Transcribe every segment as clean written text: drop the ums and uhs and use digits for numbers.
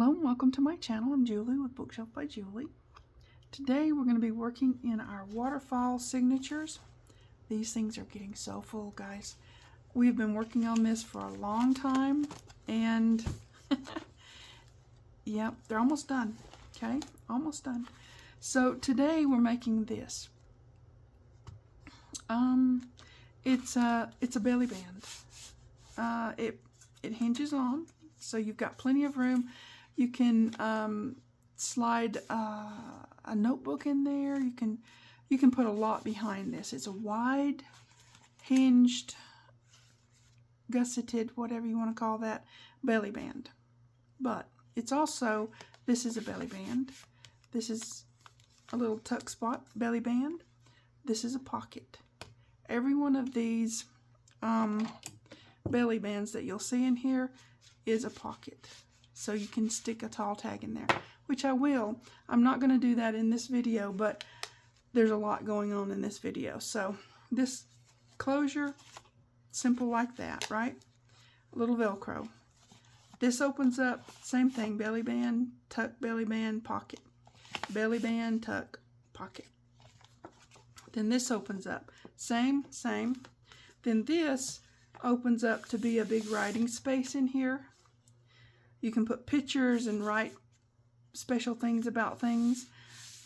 Hello and welcome to my channel. I'm Julie with Bookshelf by Julie. Today we're going to be working in our waterfall signatures. These things are getting so full, guys. We've been working on this for a long time and yep, they're almost done. Okay, almost done. So today we're making this. It's a belly band. It hinges on, so you've got plenty of room. You can slide a notebook in there. You can put a lot behind this. It's a wide, hinged, gusseted, whatever you want to call that, belly band. But it's also, this is a belly band. This is a little tuck spot belly band. This is a pocket. Every one of these belly bands that you'll see in here is a pocket. So you can stick a tall tag in there, which I will. I'm not going to do that in this video, but there's a lot going on in this video. So this closure, simple like that, right? A little Velcro. This opens up, same thing, belly band, tuck, belly band, pocket. Belly band, tuck, pocket. Then this opens up, same. Then this opens up to be a big writing space in here. You can put pictures and write special things about things.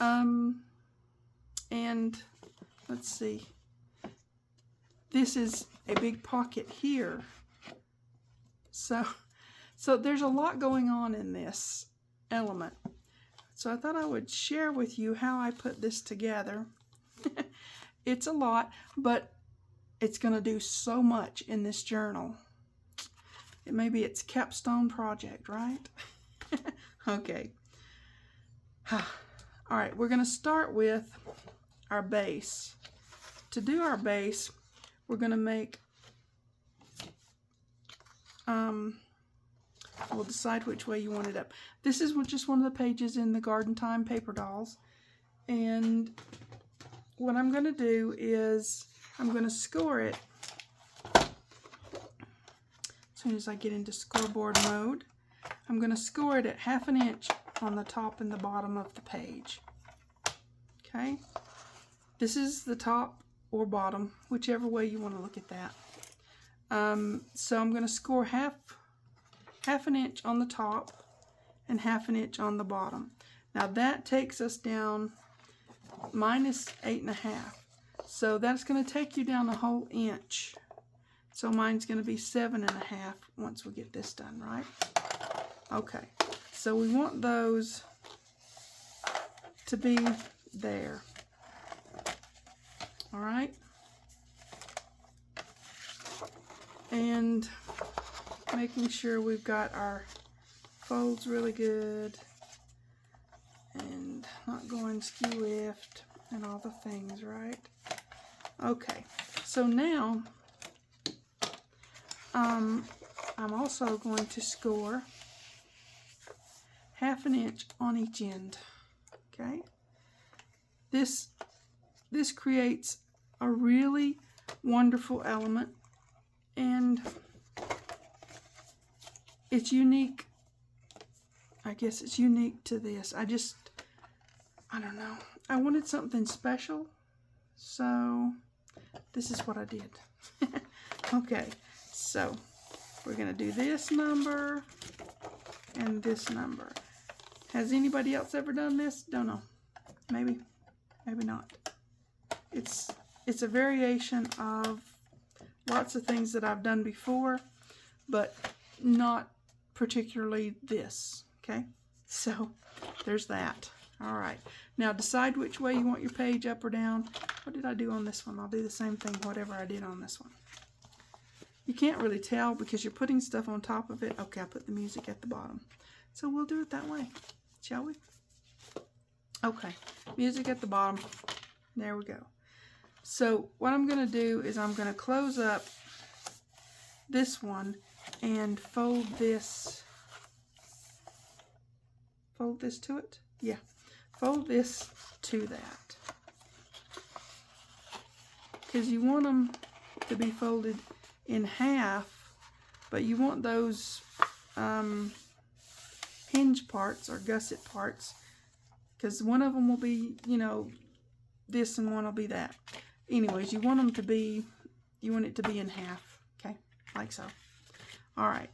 And let's see. This is a big pocket here. So there's a lot going on in this element. So I thought I would share with you how I put this together. It's a lot, but it's going to do so much in this journal. It may be its capstone project, right? Okay. All right, we're going to start with our base. To do our base, we're going to make, we'll decide which way you want it up. This is just one of the pages in the Garden Time Paper Dolls. And what I'm going to do is I'm going to score it as soon as I get into scoreboard mode. I'm going to score it at 1/2 inch on the top and the bottom of the page. Okay, this is the top or bottom, whichever way you want to look at that. So I'm going to score half an inch on the top and 1/2 inch on the bottom. Now that takes us down -8.5. So that's going to take you down a whole inch. So mine's going to be 7.5 once we get this done, right? Okay, so we want those to be there. All right. And making sure we've got our folds really good and not going skew-iffed and all the things, right? Okay, so now I'm also going to score 1/2 inch on each end. Okay, this creates a really wonderful element, and it's unique. I guess it's unique to this. I don't know. I wanted something special, so this is what I did. Okay, so we're going to do this number and this number. Has anybody else ever done this? Don't know. Maybe not. It's a variation of lots of things that I've done before, but not particularly this. Okay, so there's that. All right, now decide which way you want your page, up or down. What did I do on this one? I'll do the same thing, whatever I did on this one. You can't really tell because you're putting stuff on top of it. Okay, I put the music at the bottom. So we'll do it that way, shall we? Okay, music at the bottom. There we go. So what I'm going to do is I'm going to close up this one and fold this to it. Yeah, fold this to that. Because you want them to be folded in half, but you want those hinge parts or gusset parts, because one of them will be, you know, this and one will be that. Anyways, you want them to be, you want it to be in half, okay, like so. All right,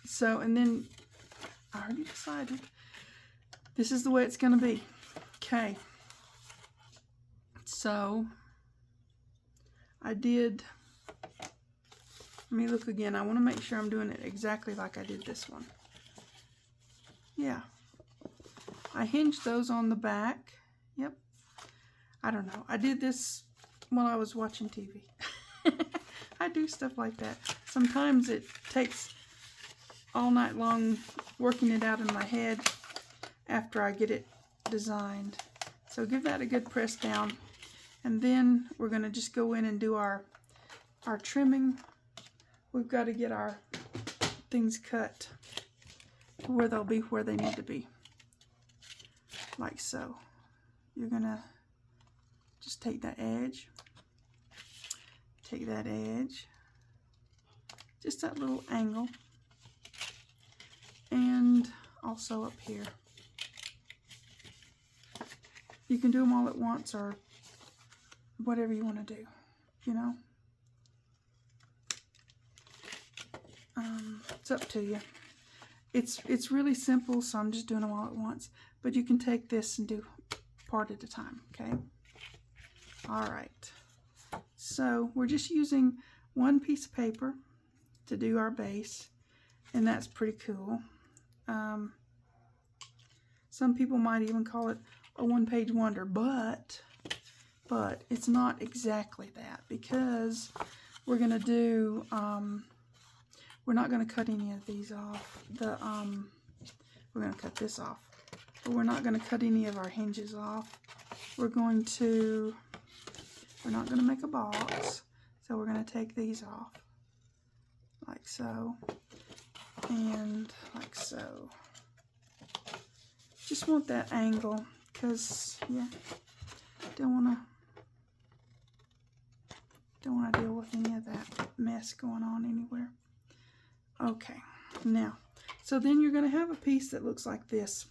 so, and then I already decided this is the way it's going to be. Okay, so I did, let me look again. I want to make sure I'm doing it exactly like I did this one. Yeah, I hinged those on the back. Yep, I don't know. I did this while I was watching TV. I do stuff like that. Sometimes it takes all night long working it out in my head after I get it designed. So give that a good press down. And then we're going to just go in and do our trimming. We've got to get our things cut to where they'll be where they need to be. Like so. You're going to just take that edge. Take that edge. Just that little angle. And also up here. You can do them all at once or whatever you want to do, you know. It's up to you. It's really simple, so I'm just doing them all at once. But you can take this and do part at a time, okay? All right. So we're just using one piece of paper to do our base, and that's pretty cool. Some people might even call it a one-page wonder, but it's not exactly that, because we're gonna do we're not gonna cut any of these off. We're gonna cut this off, but we're not gonna cut any of our hinges off. We're not gonna make a box, so we're gonna take these off like so and like so. Just want that angle, because yeah, don't wanna deal with any of that mess going on anywhere. Okay, now, so then you're going to have a piece that looks like this.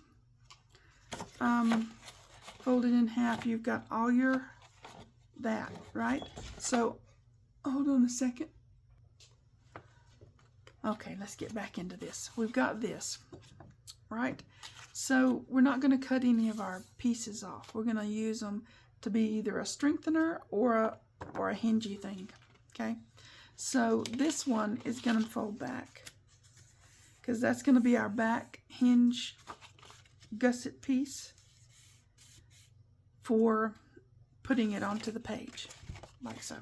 Folded in half, you've got all your that, right? So, hold on a second. Okay, let's get back into this. We've got this, right? So, we're not going to cut any of our pieces off. We're going to use them to be either a strengthener or a hingy thing, okay? So this one is going to fold back, because that's going to be our back hinge gusset piece for putting it onto the page, like so,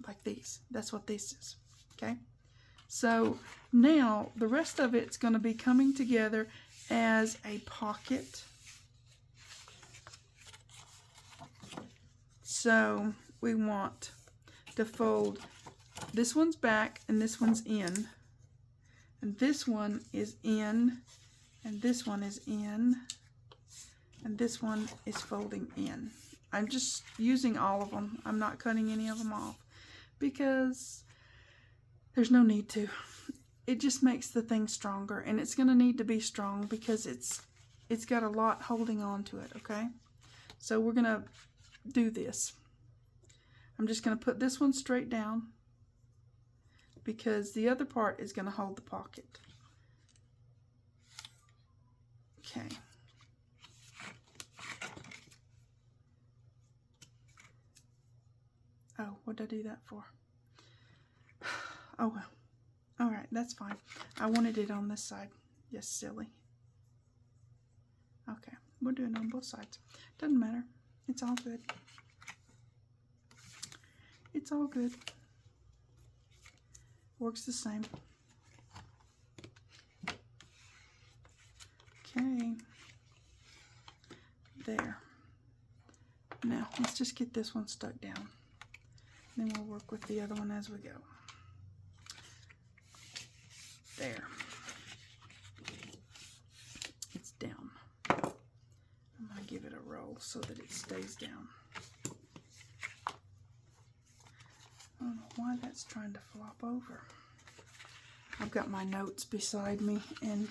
like these. That's what this is, okay? So now the rest of it's going to be coming together as a pocket. So we want to fold, this one's back and this one's in, and this one is in, and this one is in, and this one is folding in. I'm just using all of them. I'm not cutting any of them off because there's no need to. It just makes the thing stronger, and it's going to need to be strong because it's got a lot holding on to it, okay? So we're going to do this. I'm just going to put this one straight down because the other part is going to hold the pocket. Okay. Oh, what did I do that for? Oh well. Alright, that's fine. I wanted it on this side. Just silly. Okay, we'll do it on both sides. Doesn't matter. It's all good. It's all good. Works the same. Okay. There. Now, let's just get this one stuck down. Then we'll work with the other one as we go. There. It's down. I'm going to give it a roll so that it stays down. I don't know why that's trying to flop over. I've got my notes beside me, and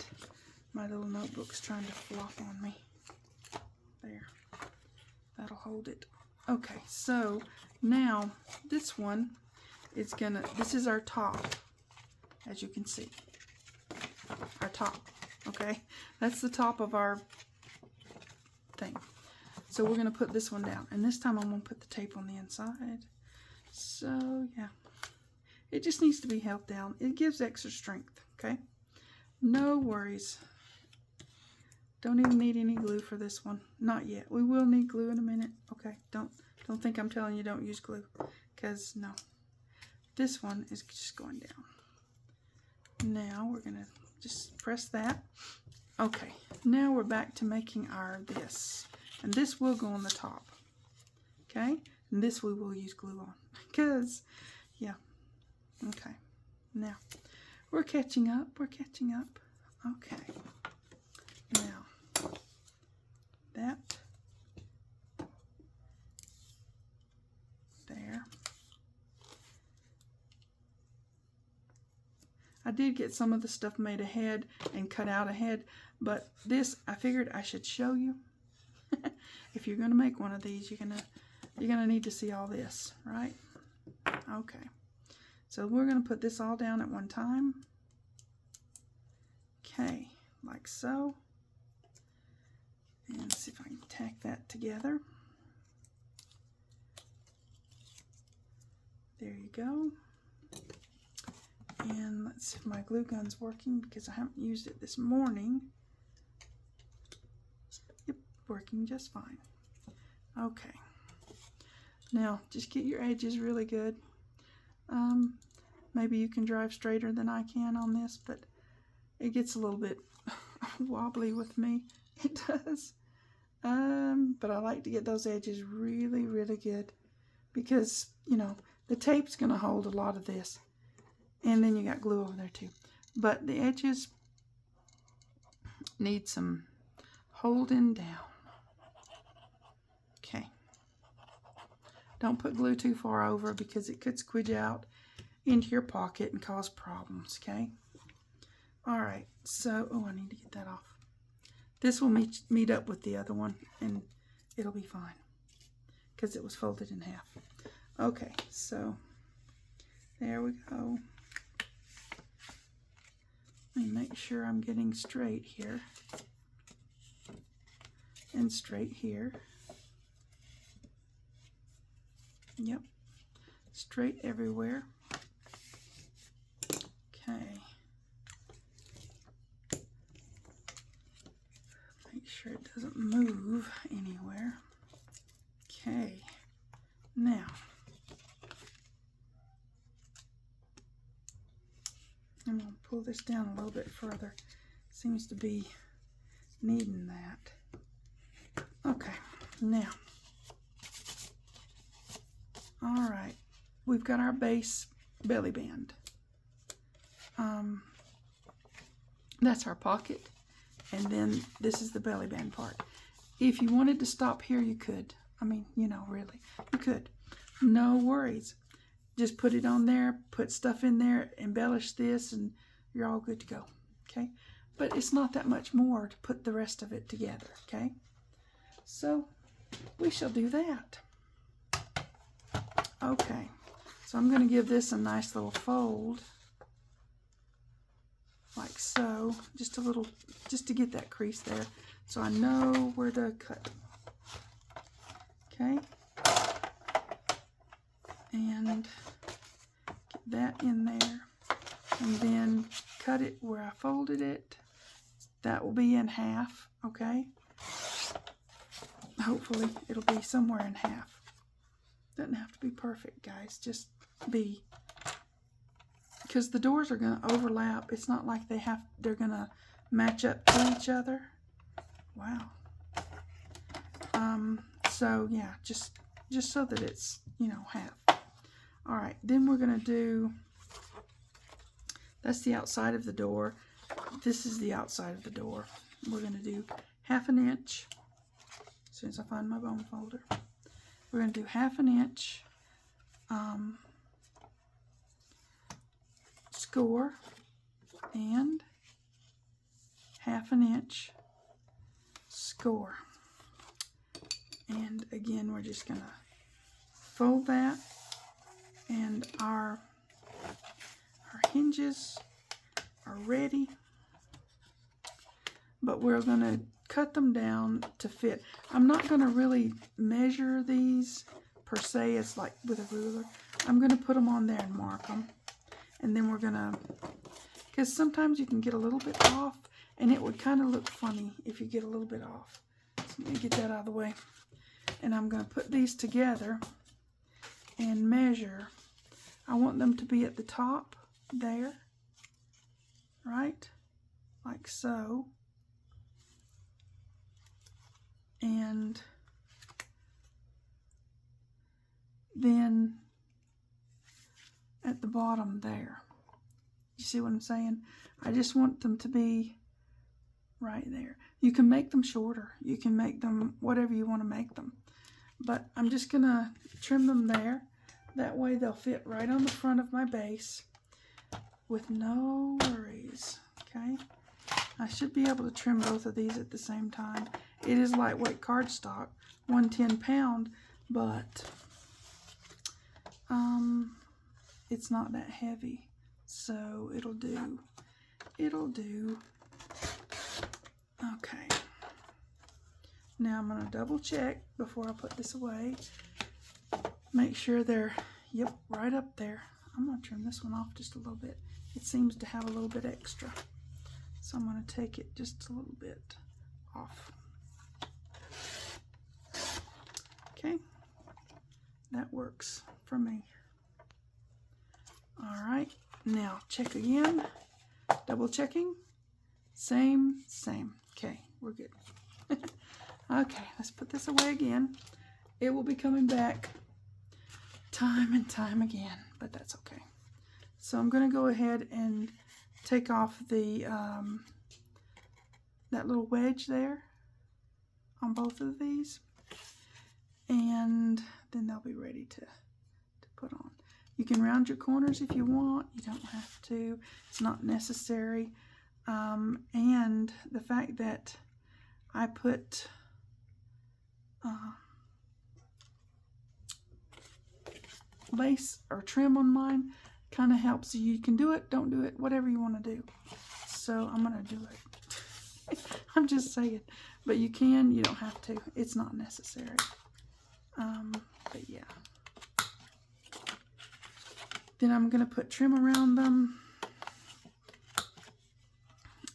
My little notebook's trying to flop on me. There. That'll hold it. Okay, so now this one is gonna, this is our top, as you can see. Our top, okay? That's the top of our thing. So we're gonna put this one down. And this time I'm gonna put the tape on the inside. So yeah. It just needs to be held down. It gives extra strength, okay? No worries. Don't even need any glue for this one. Not yet. We will need glue in a minute. Okay, don't think I'm telling you don't use glue. Because, no. This one is just going down. Now, we're going to just press that. Okay, now we're back to making our this. And this will go on the top. Okay? And this we will use glue on. Because, yeah. Okay. Now, we're catching up. We're catching up. Okay. Now, that, there. I did get some of the stuff made ahead and cut out ahead, but this, I figured I should show you. If you're going to make one of these, you're gonna need to see all this, right? Okay. So we're going to put this all down at one time. Okay, like so. And see if I can tack that together. There you go. And let's see if my glue gun's working because I haven't used it this morning. Yep, working just fine. Okay. Now, just get your edges really good. Maybe you can drive straighter than I can on this, but it gets a little bit wobbly with me. It does. But I like to get those edges really, really good because, you know, the tape's going to hold a lot of this. And then you got glue over there too. But the edges need some holding down. Okay. Don't put glue too far over because it could squidge out into your pocket and cause problems, okay? All right, so, oh, I need to get that off. This will meet up with the other one, and it'll be fine because it was folded in half. Okay, so there we go. Let me make sure I'm getting straight here and straight here. Yep, straight everywhere. Okay. Make sure it doesn't move anywhere. Okay. Now, I'm going to pull this down a little bit further. Seems to be needing that. Okay. Now, all right. We've got our base belly band. That's our pocket, and then this is the belly band part. If you wanted to stop here, you could. I mean, you know, really, you could. No worries. Just put it on there, put stuff in there, embellish this, and you're all good to go, okay? But it's not that much more to put the rest of it together, okay? So we shall do that. Okay, so I'm going to give this a nice little fold. Like so, just a little, just to get that crease there, so I know where to cut. Okay, and get that in there, and then cut it where I folded it. That will be in half, okay? Hopefully it'll be somewhere in half. Doesn't have to be perfect, guys, just be. Because the doors are going to overlap. It's not like they're going to match up to each other. Wow. So yeah, just so that it's, you know, half. All right, then we're going to do, that's the outside of the door. This is the outside of the door. We're going to do 1/2 inch. As soon as I find my bone folder. We're going to do 1/2 inch score and 1/2 inch score. And again, we're just gonna fold that, and our hinges are ready, but we're gonna cut them down to fit. I'm not gonna really measure these per se, it's like with a ruler. I'm gonna put them on there and mark them, and then we're gonna, because sometimes you can get a little bit off, and it would kind of look funny if you get a little bit off. So let me get that out of the way. And I'm going to put these together and measure. I want them to be at the top there, right? Like so. And then at the bottom there. You see what I'm saying? I just want them to be right there. You can make them shorter. You can make them whatever you want to make them. But I'm just going to trim them there. That way they'll fit right on the front of my base with no worries. Okay? I should be able to trim both of these at the same time. It is lightweight cardstock, 110 pound, but it's not that heavy. So it'll do. It'll do. Okay. Now I'm going to double check before I put this away. Make sure they're, yep, right up there. I'm going to trim this one off just a little bit. It seems to have a little bit extra. So I'm going to take it just a little bit off. Okay. That works for me. All right. Now check again. Double checking. Same. Okay, we're good. Okay, let's put this away again. It will be coming back time and time again, but that's okay. So I'm going to go ahead and take off the that little wedge there on both of these, and then they'll be ready to put on. You can round your corners if you want. You don't have to. It's not necessary. And the fact that I put lace or trim on mine kind of helps. You can do it, don't do it, whatever you want to do. So I'm going to do it. I'm just saying. But you can, you don't have to. It's not necessary. But yeah. Then I'm going to put trim around them.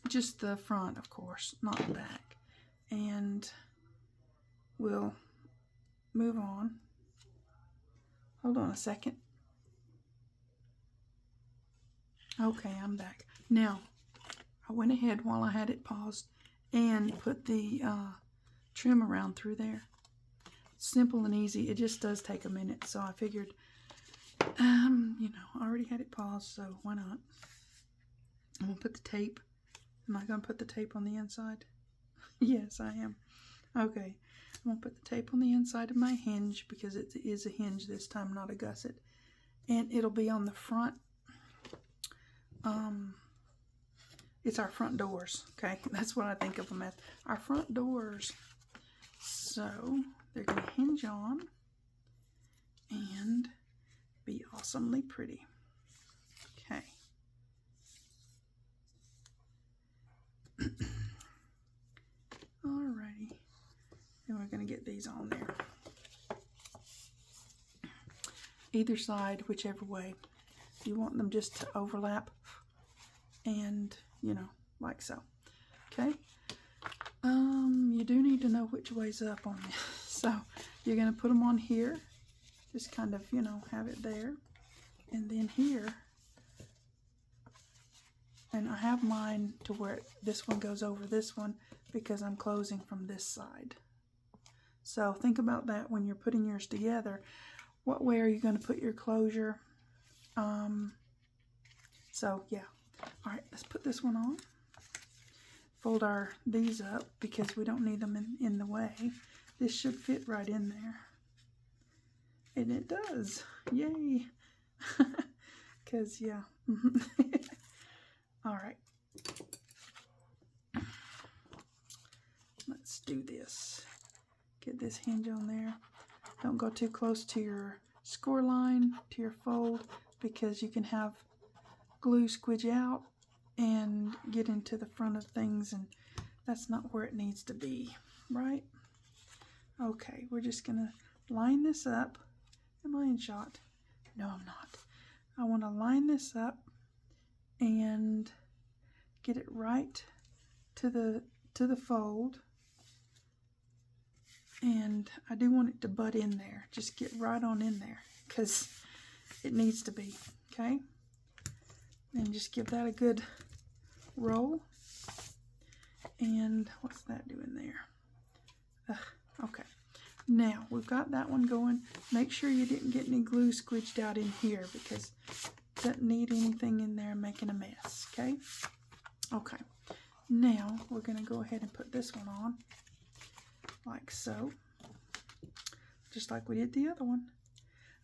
Just the front, of course, not the back. And we'll move on. Hold on a second. Okay, I'm back. Now, I went ahead while I had it paused and put the trim around through there. Simple and easy. It just does take a minute, so I figured, you know, I already had it paused, so why not? I'm going to put the tape. Am I going to put the tape on the inside? Yes, I am. Okay. I'm going to put the tape on the inside of my hinge because it is a hinge this time, not a gusset. And it'll be on the front. It's our front doors, okay? That's what I think of them as. Our front doors. So, they're going to hinge on and be awesomely pretty. Okay. Alrighty. Then we're going to get these on there. Either side, whichever way. You want them just to overlap and, you know, like so. Okay. You do need to know which way's up on this. So, you're going to put them on here. Just kind of, you know, have it there. And then here. And I have mine to where this one goes over this one because I'm closing from this side. So think about that when you're putting yours together. What way are you going to put your closure? So yeah. All right, let's put this one on. Fold these up because we don't need them in the way. This should fit right in there. And it does. Yay. Because, yeah. All right. do this. Get this hinge on there. Don't go too close to your score line, to your fold, because you can have glue squidge out and get into the front of things, and that's not where it needs to be, right? Okay, we're just gonna line this up. Am I in shot? No, I'm not. I want to line this up and get it right to the fold, and I do want it to butt in there. Just get right on in there because it needs to be, okay? And just give that a good roll. And what's that doing there? Okay, now we've got that one going. Make sure you didn't get any glue squidged out in here because it doesn't need anything in there making a mess, okay? Okay, now we're going to go ahead and put this one on like so, just like we did the other one.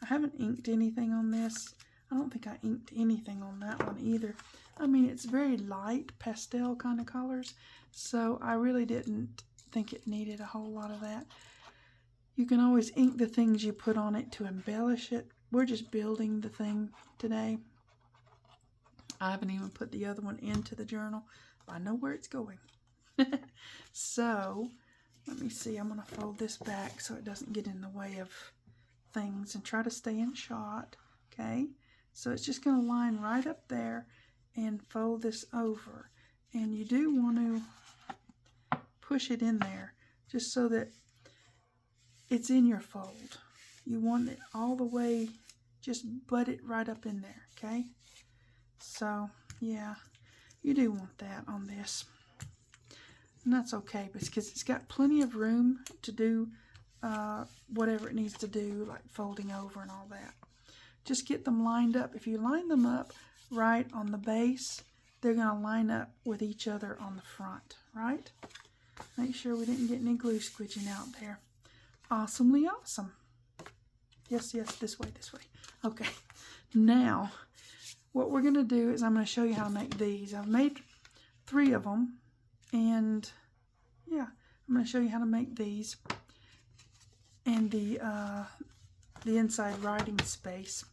I haven't inked anything on this. I don't think I inked anything on that one either. I mean, it's very light pastel kind of colors, so I really didn't think it needed a whole lot of that. You can always ink the things you put on it to embellish it. We're just building the thing today. I haven't even put the other one into the journal, but I know where it's going. So, let me see. I'm going to fold this back so it doesn't get in the way of things and try to stay in shot, okay? So it's just going to line right up there and fold this over. And you do want to push it in there just so that it's in your fold. You want it all the way, just butt it right up in there, okay? So, yeah, you do want that on this. And that's okay because it's got plenty of room to do whatever it needs to do, like folding over and all that. Just get them lined up. If you line them up right on the base, they're going to line up with each other on the front, right? Make sure we didn't get any glue squidging out there. Awesomely awesome. Yes, yes, this way, this way. Okay, now what we're going to do is I'm going to show you how to make these. I've made 3 of them, and yeah, I'm going to show you how to make these and the inside writing space,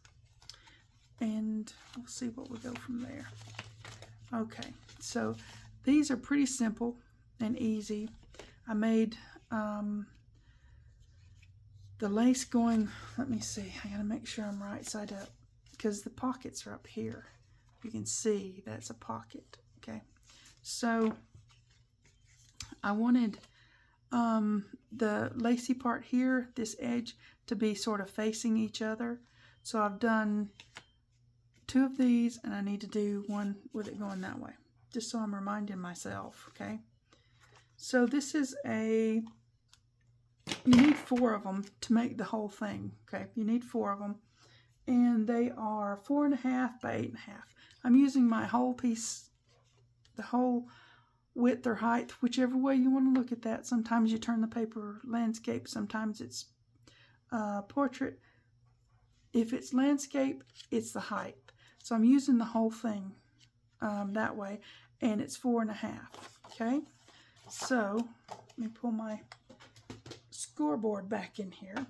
and we'll see what we go from there. Okay, so these are pretty simple and easy. I made the lace going, let me see, I gotta make sure I'm right side up because the pockets are up here. You can see that's a pocket, okay? So I wanted the lacy part here, this edge, to be sort of facing each other. So I've done 2 of these, and I need to do one with it going that way, just so I'm reminding myself, okay? So this is you need 4 of them to make the whole thing, okay? You need 4 of them, and they are 4.5 by 8.5. I'm using my whole piece, the whole width or height, whichever way you want to look at that. Sometimes you turn the paper landscape, sometimes it's portrait. If it's landscape, it's the height. So I'm using the whole thing that way, and it's 4.5, okay? So let me pull my scoreboard back in here.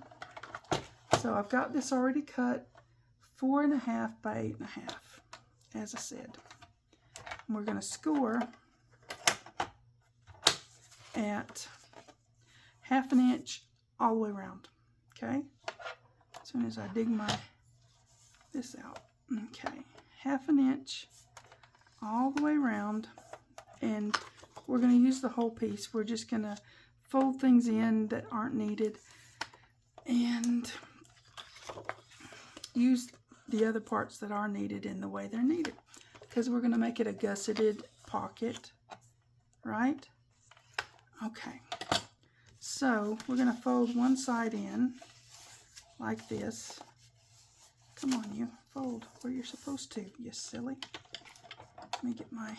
So I've got this already cut 4.5 by 8.5, as I said. And we're going to score at 1/2 inch all the way around, okay? As soon as I dig this out, okay, 1/2 inch all the way around, and we're going to use the whole piece. We're just going to fold things in that aren't needed and use the other parts that are needed in the way they're needed, because we're going to make it a gusseted pocket, right? Okay, so we're going to fold one side in like this. Come on, you, fold where you're supposed to, you silly. Let me get my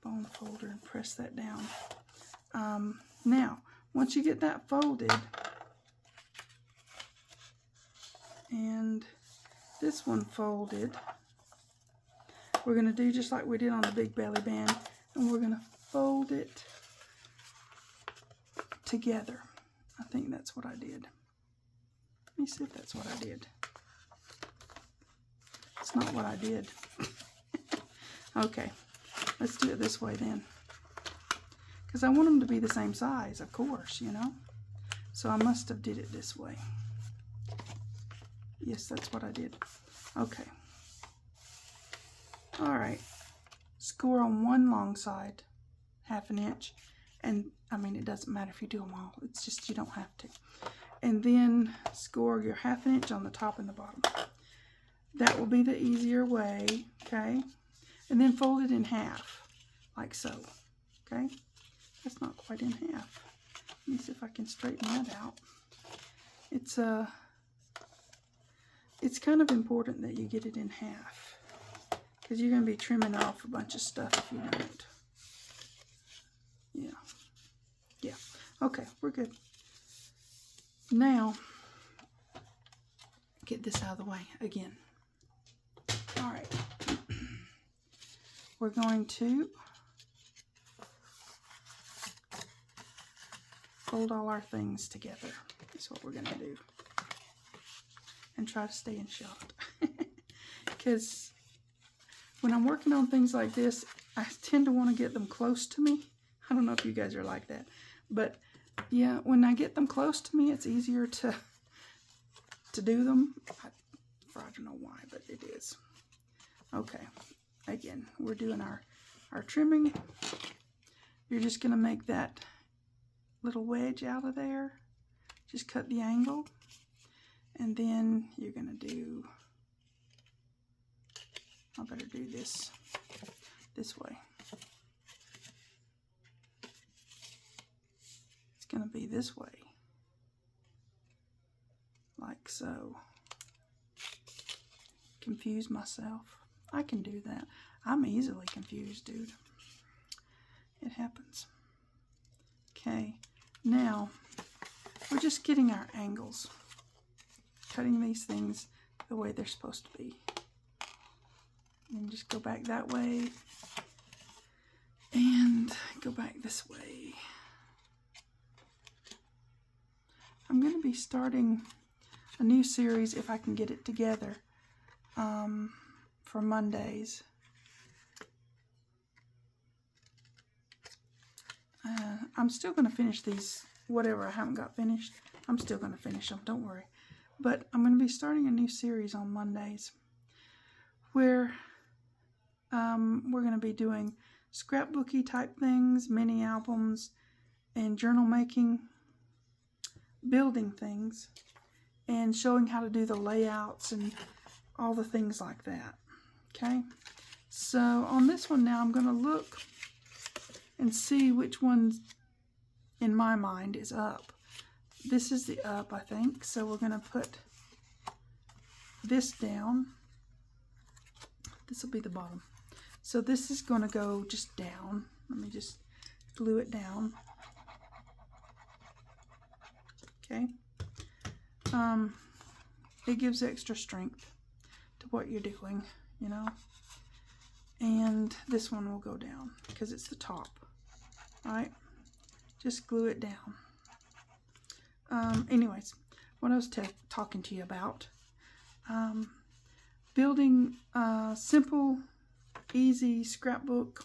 bone folder and press that down. Now, once you get that folded, and this one folded, we're going to do just like we did on the big belly band, and we're going to fold it together. I think that's what I did. Let me see if that's what I did. It's not what I did. Okay, let's do it this way then. Because I want them to be the same size, of course, you know. So I must have did it this way. Yes, that's what I did. Okay. Alright. Score on one long side, 1/2 inch. And, I mean, it doesn't matter if you do them all. It's just you don't have to. And then score your 1/2 inch on the top and the bottom. That will be the easier way, okay? And then fold it in half, like so, okay? That's not quite in half. Let me see if I can straighten that out. It's kind of important that you get it in half, because you're going to be trimming off a bunch of stuff if you don't. Yeah. Okay, we're good. Now, get this out of the way again. All right. We're going to fold all our things together. That's what we're going to do. And try to stay in shot. Because when I'm working on things like this, I tend to want to get them close to me. I don't know if you guys are like that. But yeah, when I get them close to me, it's easier to do them. I don't know why, but it is. Okay. Again, we're doing our trimming. You're just going to make that little wedge out of there. Just cut the angle. And then you're going to do, I better do this way. It's going to be this way. Like so. Confuse myself. I can do that. I'm easily confused, dude. It happens. Okay, now we're just getting our angles. Cutting these things the way they're supposed to be. And just go back that way. And go back this way. I'm going to be starting a new series, if I can get it together, for Mondays. I'm still going to finish these, whatever I haven't got finished. I'm still going to finish them, don't worry. But I'm going to be starting a new series on Mondays where we're going to be doing scrapbooky type things, mini albums, and journal making, building things, and showing how to do the layouts and all the things like that. Okay, so on this one now I'm going to look and see which one in my mind is up. This is the up, I think, so we're going to put this down. This will be the bottom. So this is going to go just down. Let me just glue it down. Okay. It gives extra strength to what you're doing, you know. And this one will go down because it's the top. All right. Just glue it down. Anyways, what I was talking to you about, building simple, easy scrapbook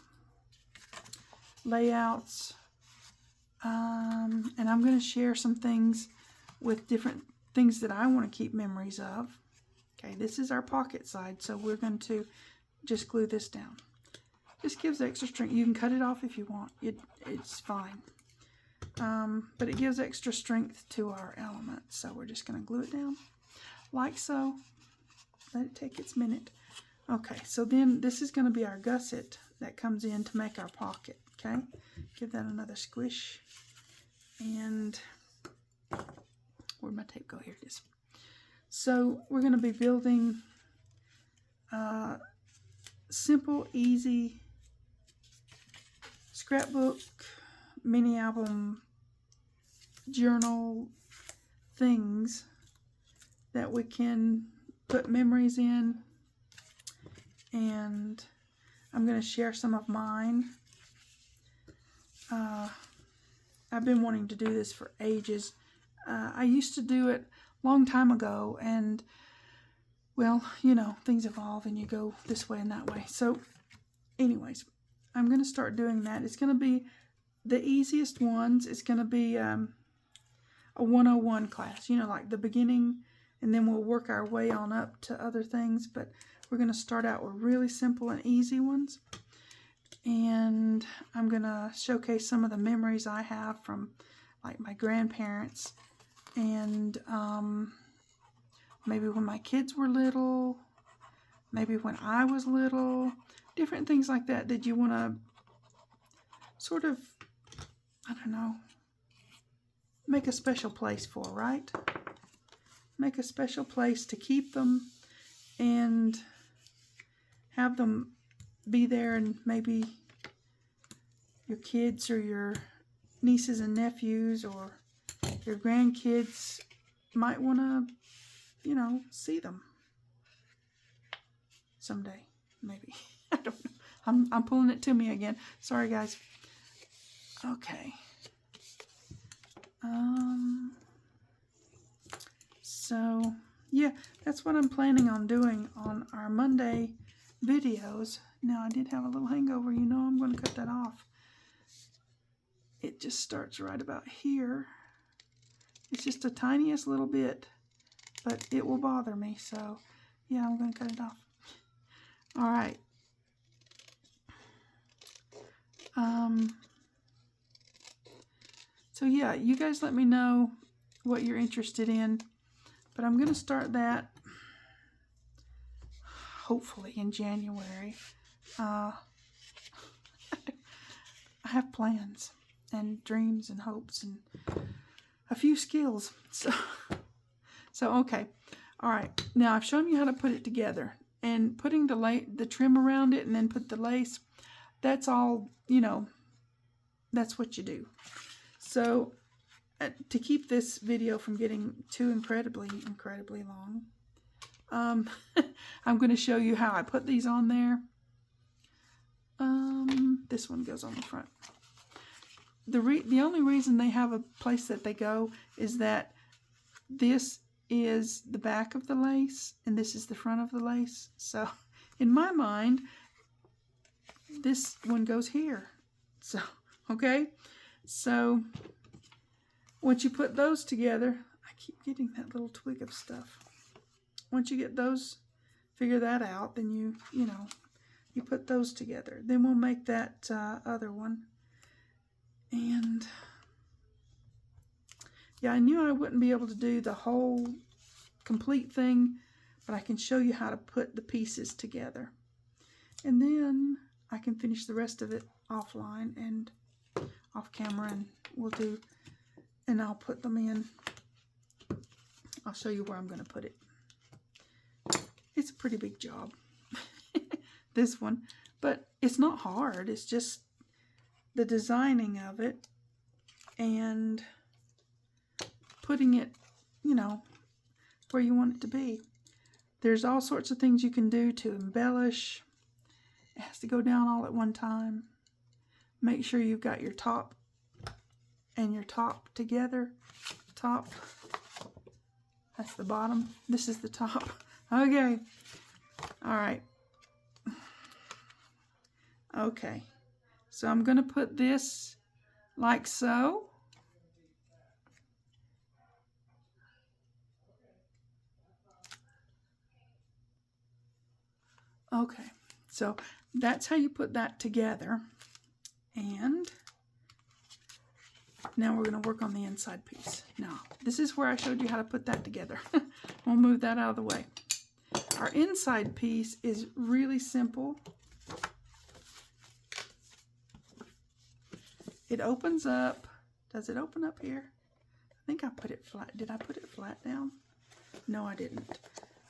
layouts, and I'm going to share some things with different things that I want to keep memories of. Okay, this is our pocket side, so we're going to just glue this down. This gives extra strength. You can cut it off if you want. It's fine. But it gives extra strength to our element. So we're just going to glue it down like so. Let it take its minute. Okay, so then this is going to be our gusset that comes in to make our pocket. Okay, give that another squish. And where'd my tape go? Here it is. So we're going to be building simple, easy scrapbook, mini album, journal things that we can put memories in. And I'm going to share some of mine. I've been wanting to do this for ages. I used to do it a long time ago, and well, you know, things evolve and you go this way and that way. So anyways, I'm going to start doing that. It's going to be the easiest ones. It's going to be a 101 class, you know, like the beginning, and then we'll work our way on up to other things. But we're going to start out with really simple and easy ones. And I'm going to showcase some of the memories I have from like my grandparents, and maybe when my kids were little, maybe when I was little, different things like that that you want to sort of, I don't know, make a special place for, right? Make a special place to keep them and have them be there, and maybe your kids or your nieces and nephews or your grandkids might want to, you know, see them someday, maybe. I don't know. I'm pulling it to me again. Sorry, guys. Okay. So, yeah, that's what I'm planning on doing on our Monday videos. Now, I did have a little hangover. You know, I'm going to cut that off. It just starts right about here. It's just the tiniest little bit, but it will bother me. So, yeah, I'm going to cut it off. All right. So, yeah, you guys let me know what you're interested in. But I'm going to start that hopefully in January. I have plans and dreams and hopes and a few skills. So okay. All right. Now I've shown you how to put it together, and putting the trim around it and then put the lace. That's all, you know, that's what you do. So to keep this video from getting too incredibly long, I'm going to show you how I put these on there. This one goes on the front. The only reason they have a place that they go is that this is the back of the lace and this is the front of the lace. So in my mind, this one goes here. So, okay. So once you put those together, I keep getting that little twig of stuff. Once you get those, figure that out, then you know, you put those together. Then we'll make that other one. And yeah, I knew I wouldn't be able to do the whole complete thing, but I can show you how to put the pieces together. And then I can finish the rest of it offline and off camera, and we'll do, and I'll put them in. I'll show you where I'm going to put it. It's a pretty big job, this one, but it's not hard. It's just the designing of it and putting it, you know, where you want it to be. There's all sorts of things you can do to embellish. It has to go down all at one time. Make sure you've got your top and your top together. Top. That's the bottom. This is the top. Okay. All right. Okay. So I'm going to put this like so. Okay. So that's how you put that together. And now we're going to work on the inside piece. Now, this is where I showed you how to put that together. We'll move that out of the way. Our inside piece is really simple. It opens up. Does it open up here? I think I put it flat. Did I put it flat down? No, I didn't.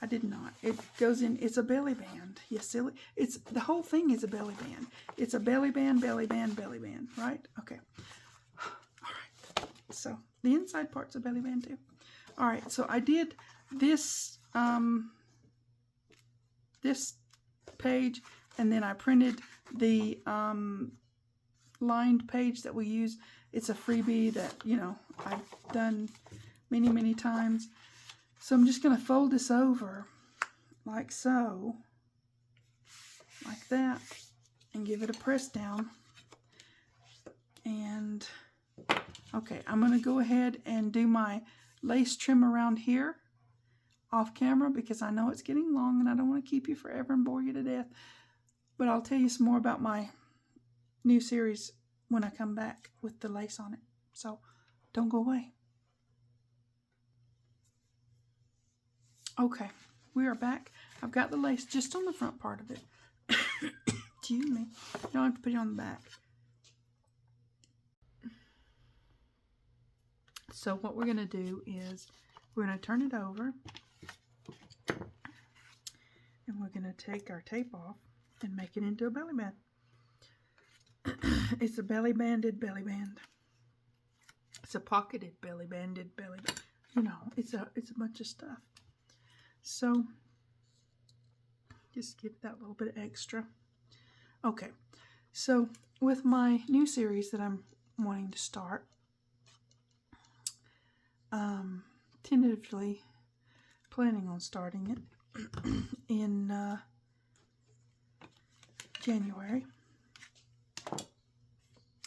I did not. It goes in. It's a belly band. You silly. It's the whole thing is a belly band. It's a belly band, belly band, belly band. Right? Okay. All right. So the inside part's a belly band too. All right. So I did this this page, and then I printed the lined page that we use. It's a freebie that, you know, I've done many, many times. So I'm just going to fold this over like so, like that, and give it a press down. And okay, I'm going to go ahead and do my lace trim around here off camera because I know it's getting long and I don't want to keep you forever and bore you to death. But I'll tell you some more about my new series when I come back with the lace on it. So don't go away. Okay, we are back. I've got the lace just on the front part of it. Excuse me. You don't have to put it on the back. So what we're going to do is we're going to turn it over. And we're going to take our tape off and make it into a belly band. It's a belly banded belly band. It's a pocketed belly banded belly band. You know, it's a bunch of stuff. So just give that little bit extra. Okay, so with my new series that I'm wanting to start, tentatively planning on starting it in January.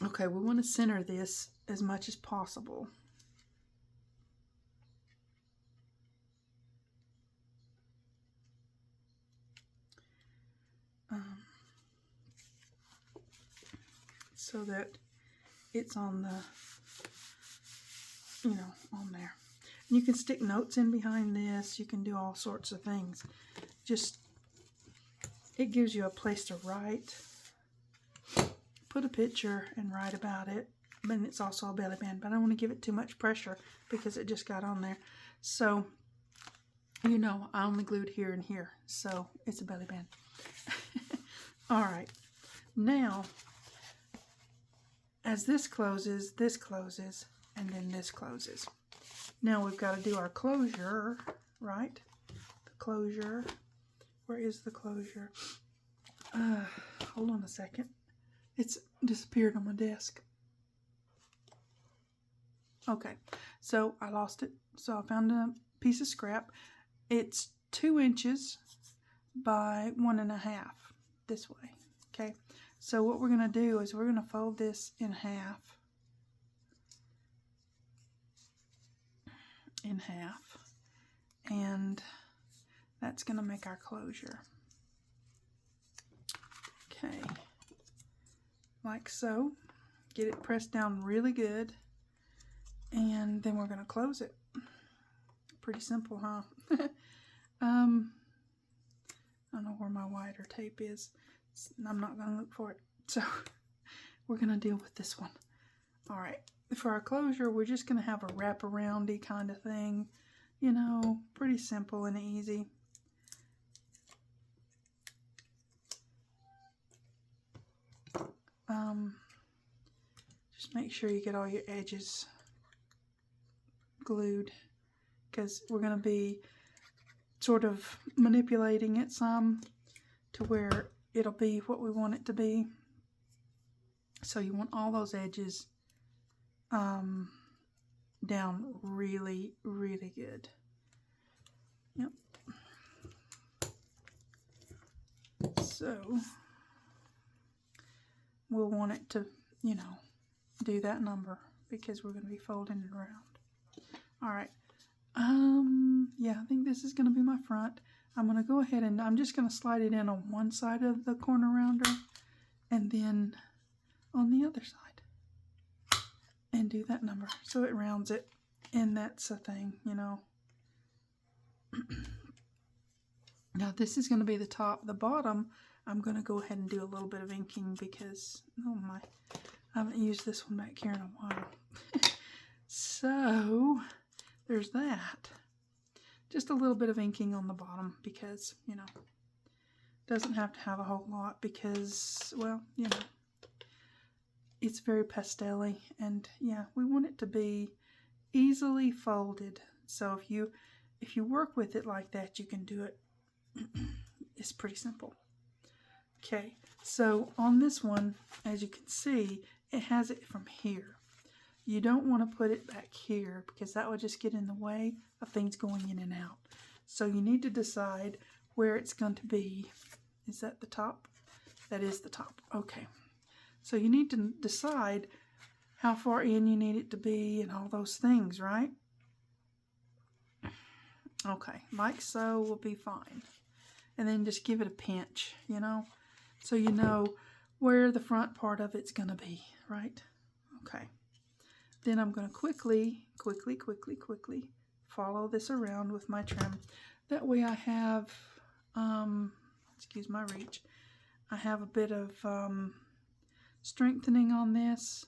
Okay, we want to center this as much as possible. So that it's on the, you know, on there. And you can stick notes in behind this. You can do all sorts of things. Just, it gives you a place to write. Put a picture and write about it. But it's also a belly band. But I don't want to give it too much pressure because it just got on there. So, you know, I only glued here and here. So, it's a belly band. Alright. Now, as this closes, and then this closes. Now we've got to do our closure, right? The closure. Where is the closure? Hold on a second. It's disappeared on my desk. Okay, so I lost it. So I found a piece of scrap. It's 2 inches by 1.5 this way. Okay, so what we're going to do is we're going to fold this in half. And that's going to make our closure. Okay, like so. Get it pressed down really good, and then we're going to close it. Pretty simple, huh? I don't know where my wider tape is. I'm not going to look for it. So we're going to deal with this one. All right. For our closure, we're just going to have a wrap-around-y kind of thing. You know, pretty simple and easy. Just make sure you get all your edges glued, because we're going to be sort of manipulating it some to where it'll be what we want it to be. So you want all those edges down really, really good. Yep. So we'll want it to, you know, do that number because we're going to be folding it around. All right. Yeah, I think this is going to be my front. I'm going to go ahead and I'm just going to slide it in on one side of the corner rounder and then on the other side and do that number so it rounds it, and that's a thing, you know. Now this is going to be the top. The bottom, I'm going to go ahead and do a little bit of inking because, oh my, I haven't used this one back here in a while. So there's that. Just a little bit of inking on the bottom because, you know, doesn't have to have a whole lot because, well, you know, it's very pastel-y, and yeah, we want it to be easily folded. So if you work with it like that, you can do it. It's pretty simple. Okay, so on this one, as you can see, it has it from here. You don't want to put it back here because that would just get in the way of things going in and out. So you need to decide where it's going to be. Is that the top? That is the top. Okay. So you need to decide how far in you need it to be and all those things, right? Okay, like so will be fine. And then just give it a pinch, you know, so you know where the front part of it's going to be, right? Okay. Then I'm going to quickly follow this around with my trim. That way I have, excuse my reach, I have a bit of strengthening on this.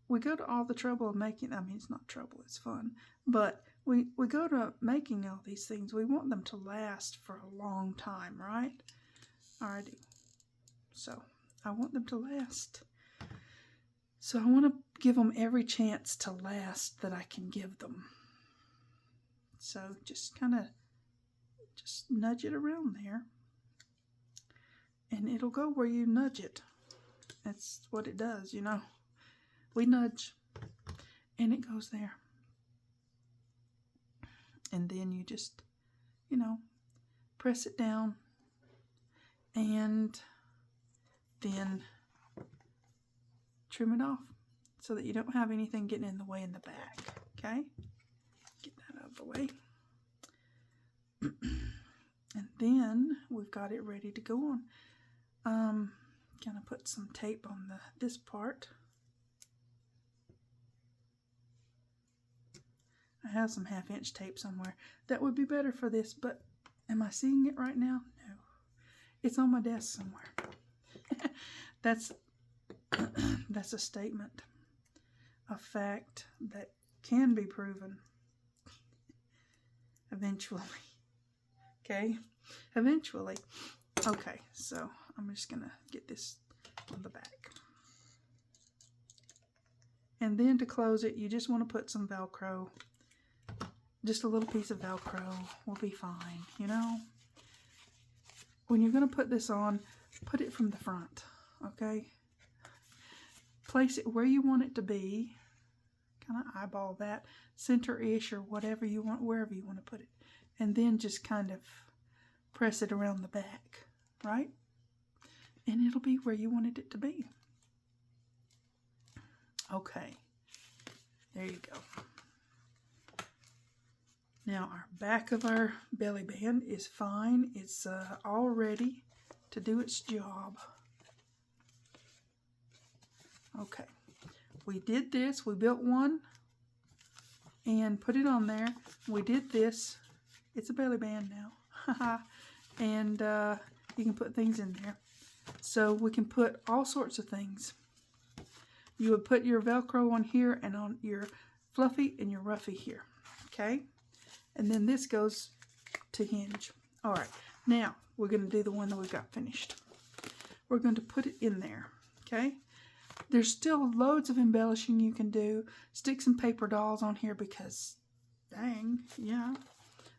We go to all the trouble of making, I mean, it's not trouble, it's fun, but we go to making all these things. We want them to last for a long time, right? Alrighty. So I want them to last. So I want to give them every chance to last that I can give them. So just kind of just nudge it around there. And it'll go where you nudge it. That's what it does, you know. We nudge and it goes there. And then you just, you know, press it down and then trim it off so that you don't have anything getting in the way in the back. Okay? Get that out of the way. And then we've got it ready to go on. Gonna put some tape on this part. I have some 1/2-inch tape somewhere. That would be better for this, but am I seeing it right now? No. It's on my desk somewhere. That's a statement, a fact that can be proven eventually. Okay? Eventually. Okay, so I'm just going to get this on the back. And then to close it, you just want to put some Velcro. Just a little piece of Velcro will be fine, you know? When you're going to put this on, put it from the front, okay? Place it where you want it to be. Kind of eyeball that, center-ish or whatever you want, wherever you want to put it. And then just kind of press it around the back, right? And it'll be where you wanted it to be. Okay, there you go. Now our back of our belly band is fine. It's all ready to do its job. Okay, we did this. We built one and put it on there. We did this. It's a belly band now. And you can put things in there. So we can put all sorts of things. You would put your Velcro on here and on your fluffy and your roughy here. Okay? And then this goes to hinge. All right. Now we're going to do the one that we got finished. We're going to put it in there. Okay? There's still loads of embellishing you can do. Stick some paper dolls on here because, dang, yeah.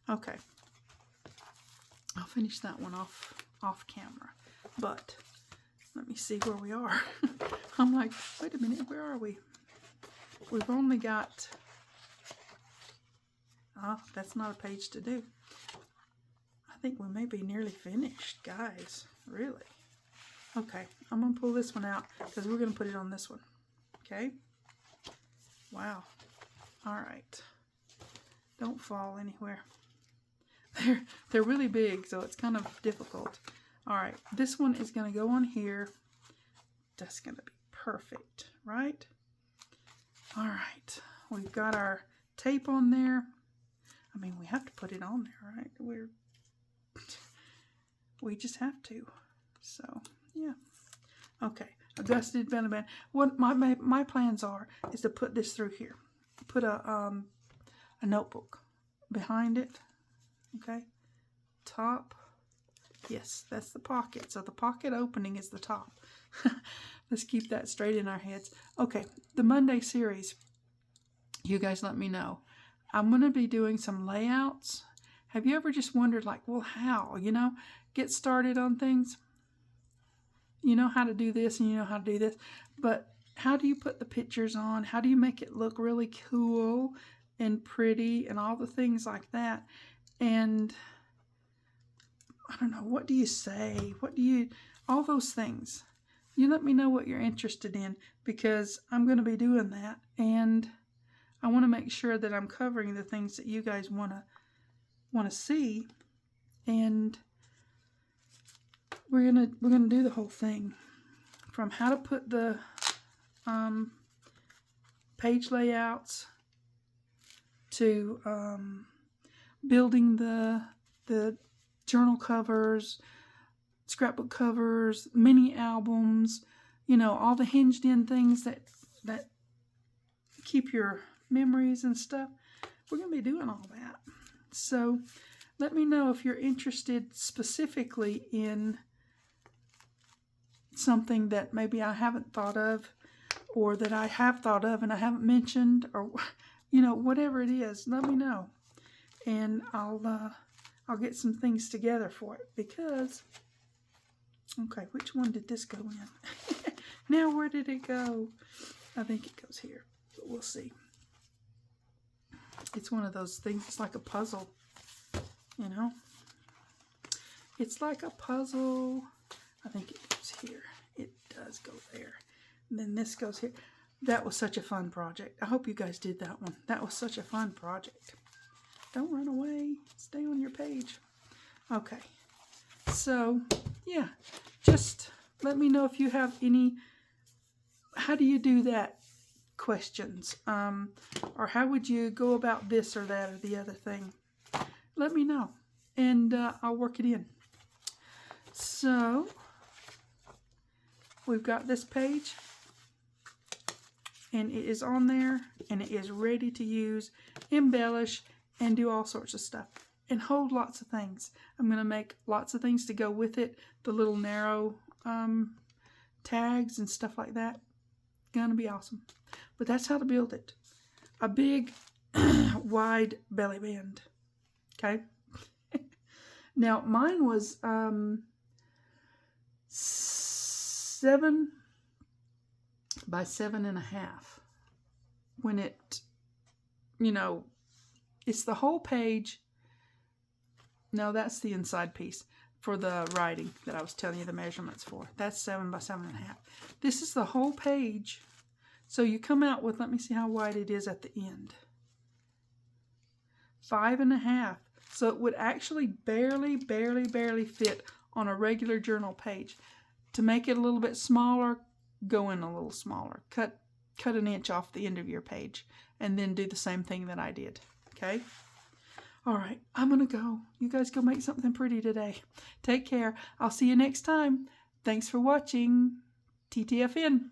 Okay. I'll finish that one off camera. But let me see where we are. I'm like, wait a minute, where are we? We've only got, oh, that's not a page to do. I think we may be nearly finished, guys. Really? Okay, I'm going to pull this one out because we're going to put it on this one. Okay? Wow. All right. Don't fall anywhere. They're really big, so it's kind of difficult. All right, this one is going to go on here. That's going to be perfect, right? All right, we've got our tape on there. I mean, we have to put it on there, right? We just have to. So, yeah. Okay, adjusted belly band. What my plans are is to put this through here. Put a notebook behind it. Okay, top. Yes, that's the pocket. So the pocket opening is the top. Let's keep that straight in our heads. Okay, the Monday series. You guys let me know. I'm going to be doing some layouts. Have you ever just wondered, like, well, how? You know, get started on things. You know how to do this and you know how to do this. But how do you put the pictures on? How do you make it look really cool and pretty and all the things like that? And I don't know, what do you say? All those things. You let me know what you're interested in, because I'm going to be doing that, and I want to make sure that I'm covering the things that you guys want to see, and we're gonna do the whole thing, from how to put the page layouts to building the journal covers, scrapbook covers, mini albums, you know, all the hinged in things that keep your memories and stuff. We're going to be doing all that. So let me know if you're interested specifically in something that maybe I haven't thought of, or that I have thought of and I haven't mentioned, or, you know, whatever it is, let me know. And I'll get some things together for it, because, okay, which one did this go in? Now, where did it go? I think it goes here, but we'll see. It's one of those things, it's like a puzzle, you know? It's like a puzzle. I think it goes here. It does go there. And then this goes here. That was such a fun project. I hope you guys did that one. That was such a fun project. Don't run away. Stay on your page. Okay. So, yeah. Just let me know if you have any, how do you do that questions? Or how would you go about this or that or the other thing? Let me know. And I'll work it in. So, we've got this page, and it is on there, and it is ready to use, embellish, and do all sorts of stuff, and hold lots of things. I'm going to make lots of things to go with it, the little narrow tags and stuff like that. Going to be awesome. But that's how to build it. A big, wide belly band. Okay? Now, mine was 7 by 7.5. When it, you know, it's the whole page. No, that's the inside piece for the writing that I was telling you the measurements for. That's 7 by 7.5. This is the whole page. So you come out with, let me see how wide it is at the end. 5.5. So it would actually barely fit on a regular journal page. To make it a little bit smaller, go in a little smaller. Cut an inch off the end of your page, and then do the same thing that I did. Okay? All right, I'm going to go. You guys go make something pretty today. Take care. I'll see you next time. Thanks for watching. TTFN.